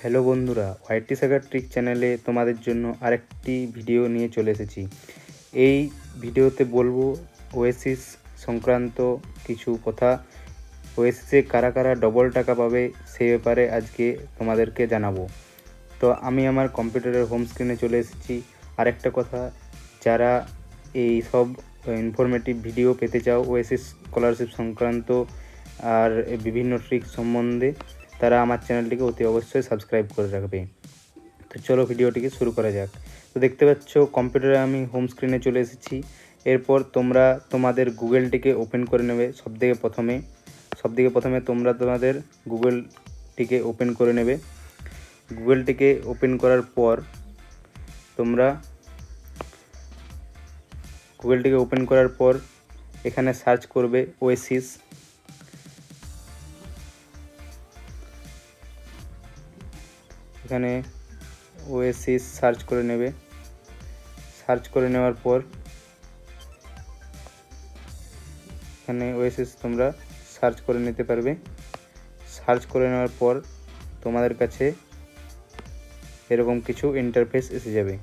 Hello বন্ধুরা, ওয়াইটি Saga trick চ্যানেলে তোমাদের জন্য আরেকটি ভিডিও নিয়ে চলে এসেছি। এই ভিডিওতে বলবো ওয়েসিস সংক্রান্ত কিছু কথা। ওয়েসিসে কারা কারা ডবল টাকা পাবে সেই ব্যাপারে আজকে তোমাদেরকে জানাবো। তো আমি আমার কম্পিউটারের হোম স্ক্রিনে চলে এসেছি। আরেকটা কথা, যারা এই সব ইনফরমেটিভ ভিডিও পেতে চাও ওয়েসিস স্কলারশিপ সংক্রান্ত আর বিভিন্ন ট্রিক সম্বন্ধে, তারা আমার চ্যানেলটিকে অতি অবশ্যই সাবস্ক্রাইব করে রাখবে। তো চলো ভিডিওটিকে শুরু করা যাক। তো দেখতে পাচ্ছ কম্পিউটারে আমি হোম স্ক্রিনে চলে এসেছি। এরপর তোমরা তোমাদের গুগলটিকে ওপেন করে নেবে। সবথেকে প্রথমে তোমরা তোমাদের গুগলটিকে ওপেন করে নেবে। গুগলটিকে ওপেন করার পর তোমরা এখানে সার্চ করবে ওয়েসিস। এখানে ওয়েসিস সার্চ করে নেবে। সার্চ করে নেওয়ার পর এখানে ওয়েসিস তোমরা সার্চ করে নিতে পারবে। সার্চ করে নেওয়ার পর তোমাদের কাছে এরকম কিছু ইন্টারফেস এসে যাবে।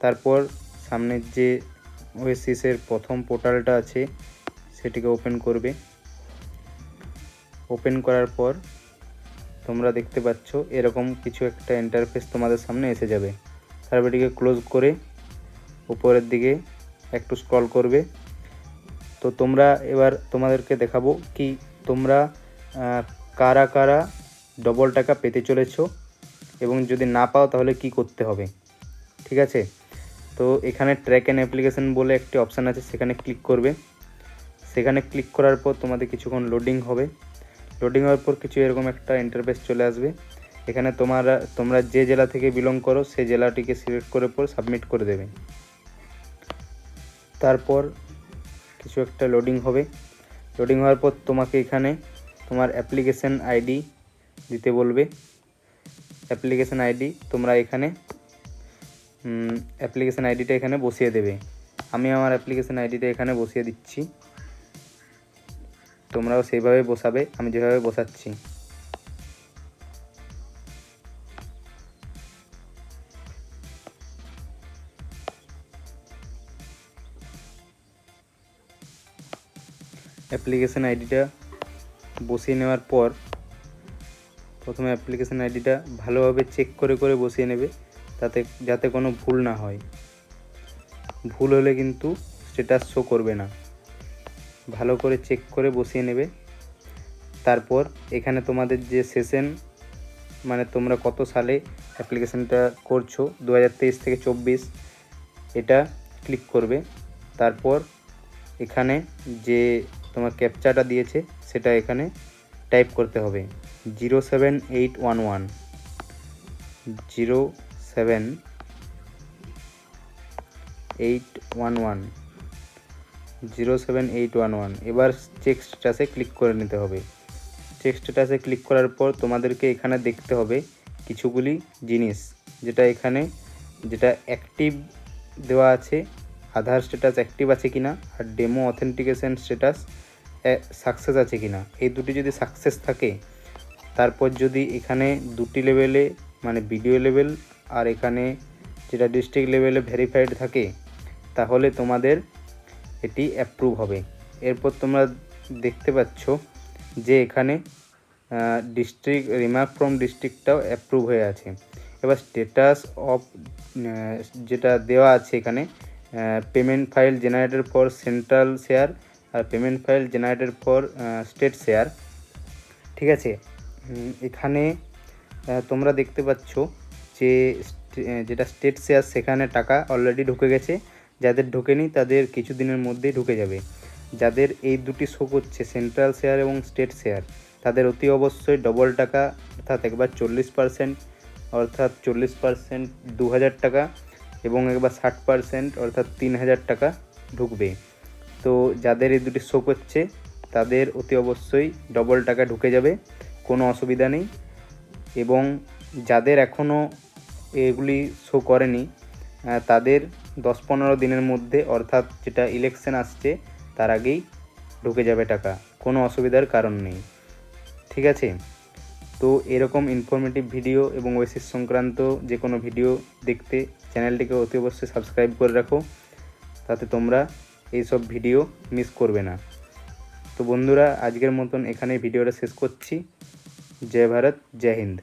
তারপর সামনের যে ওয়েসিসের প্রথম পোর্টালটা আছে সেটিকে ওপেন করবে। ওপেন করার পর তোমরা দেখতে পাচ্ছ এরকম কিছু একটা ইন্টারফেস তোমাদের সামনে এসে যাবে। তারপর এটিকে ক্লোজ করে উপরের দিকে একটু স্ক্রল করবে। তো তোমরা এবার তোমাদেরকে দেখাবো কি তোমরা কারা কারা ডবল টাকা পেতে চলেছো এবং যদি না পাও তাহলে কি করতে হবে। ঠিক আছে, তো এখানে ট্র্যাক অ্যান্ড অ্যাপ্লিকেশন বলে একটি অপশান আছে, সেখানে ক্লিক করবে। সেখানে ক্লিক করার পর তোমাদের কিছুক্ষণ লোডিং হবে। লোডিং হওয়ার পর কিছু এরকম একটা ইন্টারফেস চলে আসবে। এখানে তোমরা যে জেলা থেকে বিলং করো সেই জেলাটিকে সিলেক্ট করে পর সাবমিট করে দেবে। তারপর কিছু একটা লোডিং হবে। লোডিং হওয়ার পর তোমাকে এখানে তোমার অ্যাপ্লিকেশন আইডি দিতে বলবে। অ্যাপ্লিকেশন আইডি তোমরা এখানে অ্যাপ্লিকেশন আইডিটা এখানে বসিয়ে দেবে। আমি আমার অ্যাপ্লিকেশন আইডিটা এখানে বসিয়ে দিচ্ছি। তোমরাও সেইভাবে বসাবে, আমি যেভাবে বসাচ্ছি। অ্যাপ্লিকেশন আইডিটা বসিয়ে নেওয়ার পর প্রথমে অ্যাপ্লিকেশন আইডিটা ভালোভাবে চেক করে করে বসিয়ে নেবে, যাতে কোনো ভুল না হয়। ভুল হলে কিন্তু স্ট্যাটাস শো করবে না। ভালো করে চেক করে বসিয়ে নেবে। তারপর এখানে তোমাদের যে সেশন, মানে তোমরা কত সালে অ্যাপ্লিকেশনটা করছো, 2023 থেকে 24, এটা ক্লিক করবে। তারপর এখানে যে তোমার ক্যাপচাটা দিয়েছে সেটা এখানে টাইপ করতে হবে 07811 07811। এবার চেক স্ট্যাটাসে ক্লিক করে নিতে হবে। চেক স্ট্যাটাসে ক্লিক করার পর তোমাদেরকে এখানে দেখতে হবে কিছুগুলি জিনিস, যেটা অ্যাক্টিভ দেওয়া আছে, আধার স্ট্যাটাস অ্যাক্টিভ আছে কিনা, আর ডেমো অথেন্টিকেশন স্ট্যাটাস সাকসেস আছে কিনা। এই দুটি যদি সাকসেস থাকে, তারপর যদি এখানে দুটি লেভেলে মানে ভিডিও লেভেল আর এখানে যেটা ডিস্ট্রিক্ট লেভেলে ভেরিফাইড থাকে, তাহলে তোমাদের এটি অ্যাপ্রুভ হবে। এরপর তোমরা দেখতে পাচ্ছ যে এখানে ডিস্ট্রিক্ট রিমার্ক ফ্রম ডিস্ট্রিক্টটাও অ্যাপ্রুভ হয়ে আছে। এবার স্ট্যাটাস অফ যেটা দেওয়া আছে এখানে, payment file generated for central share আর payment file generated for state share. ঠিক আছে, এখানে তোমরা দেখতে পাচ্ছ যে যেটা স্টেট শেয়ার সেখানে টাকা অলরেডি ঢুকে গেছে। যাদের ঢোকেনি তাদের কিছু দিনের মধ্যেই ঢুকে যাবে। যাদের এই দুটি শো করছে, সেন্ট্রাল শেয়ার এবং স্টেট শেয়ার, তাদের অতি অবশ্যই ডবল টাকা অর্থাৎ একবার 40% অর্থাৎ 40% 2000 টাকা এবং একবার 60% অর্থাৎ 3000 টাকা ঢুকবে। তো যাদের এই দুটি শো করছে তাদের অতি অবশ্যই ডবল টাকা ঢুকে যাবে, কোনো অসুবিধা নেই। এবং যাদের এখনও এগুলি শো করেনি তাদের 10-15 দিনের মধ্যে, অর্থাৎ যেটা ইলেকশন আসছে তার আগেই ঢুকে যাবে টাকা, কোনো অসুবিধার কারণ নেই। ঠিক আছে, তো এরকম ইনফরমেটিভ ভিডিও এবং ওয়েসিস সংক্রান্ত যে কোনো ভিডিও দেখতে চ্যানেলটিকে অতি অবশ্যই সাবস্ক্রাইব করে রাখো, তাতে তোমরা এইসব ভিডিও মিস করবে না। তো বন্ধুরা, আজকের মতন এখানে ভিডিওটা শেষ করছি। জয় ভারত, জয় হিন্দ।